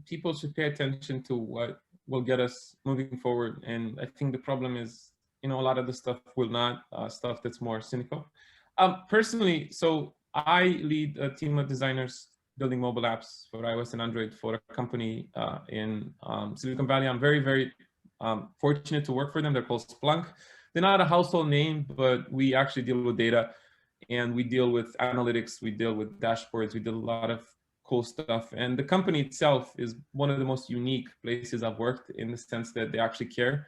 people should pay attention to what will get us moving forward. And I think the problem is, a lot of the stuff will not, stuff that's more cynical. Personally, so I lead a team of designers building mobile apps for iOS and Android for a company in Silicon Valley. I'm very, very fortunate to work for them. They're called Splunk. They're not a household name, but we actually deal with data, and we deal with analytics, we deal with dashboards, we do a lot of cool stuff. And the company itself is one of the most unique places I've worked, in the sense that they actually care.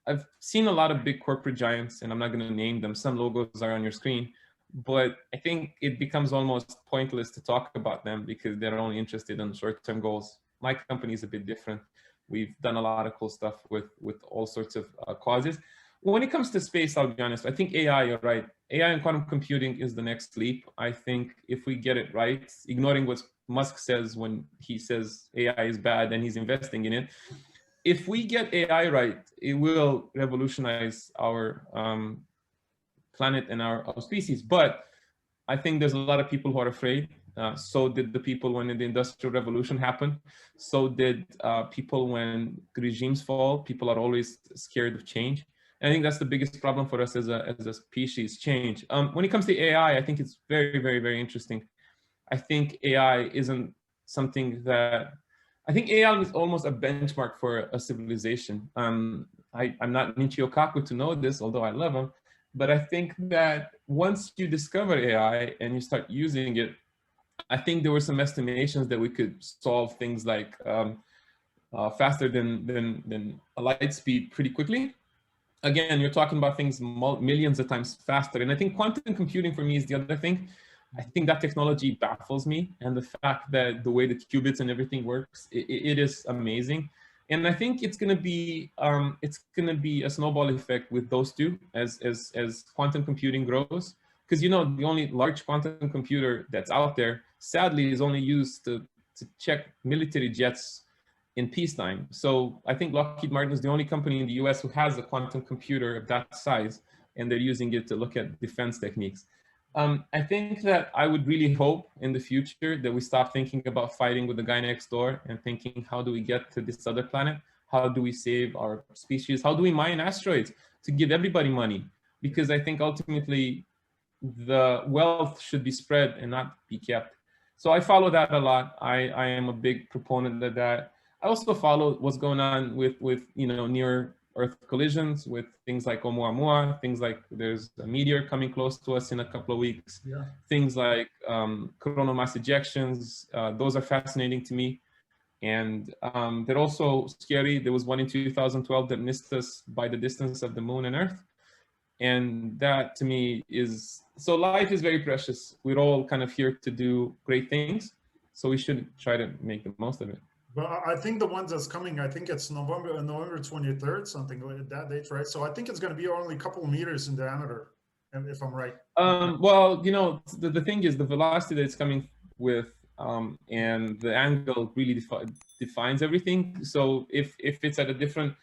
I've seen a lot of big corporate giants, and I'm not going to name them. Some logos are on your screen, but I think it becomes almost pointless to talk about them because they're only interested in short-term goals. My company is a bit different. We've done a lot of cool stuff with all sorts of causes. When it comes to space, I'll be honest, I think AI, you're right. AI and quantum computing is the next leap. I think if we get it right, ignoring what Musk says when he says AI is bad and he's investing in it, if we get AI right, it will revolutionize our planet and our species. But I think there's a lot of people who are afraid. So did the people when the Industrial Revolution happened. So did people when regimes fall. People are always scared of change. And I think that's the biggest problem for us as a species, change. When it comes to AI, I think it's very, very, very interesting. I think AI isn't something that, I think AI is almost a benchmark for a civilization. I'm not Michio Kaku to know this, although I love him, but I think that once you discover AI and you start using it, I think there were some estimations that we could solve things like faster than a light speed pretty quickly. Again, you're talking about things millions of times faster. And I think quantum computing for me is the other thing. I think that technology baffles me, and the fact that the way the qubits and everything works, it is amazing. And I think it's going to be a snowball effect with those two as quantum computing grows. Because the only large quantum computer that's out there, sadly, is only used to check military jets in peacetime. So I think Lockheed Martin is the only company in the US who has a quantum computer of that size, and they're using it to look at defense techniques. I think that I would really hope in the future that we stop thinking about fighting with the guy next door and thinking, how do we get to this other planet? How do we save our species? How do we mine asteroids to give everybody money? Because I think ultimately the wealth should be spread and not be kept. So I follow that a lot. I am a big proponent of that. I also follow what's going on with near Earth collisions, with things like Oumuamua, things like there's a meteor coming close to us in a couple of weeks. Yeah. Things like coronal mass ejections, those are fascinating to me. And they're also scary. There was one in 2012 that missed us by the distance of the moon and Earth. And that to me is, so life is very precious. We're all kind of here to do great things. So we should try to make the most of it. But I think the ones that's coming, I think it's November 23rd, something like that date, right? So I think it's going to be only a couple of meters in diameter, if I'm right. Well, the thing is the velocity that it's coming with and the angle really defines everything. So if it's at a different,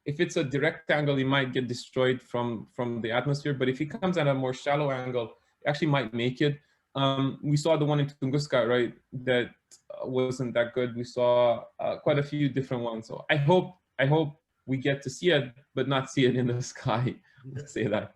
if it's a direct angle, it might get destroyed from the atmosphere. But if it comes at a more shallow angle, it actually might make it. We saw the one in Tunguska, right? That wasn't that good. We saw quite a few different ones. So I hope we get to see it, but not see it in the sky. Let's say that.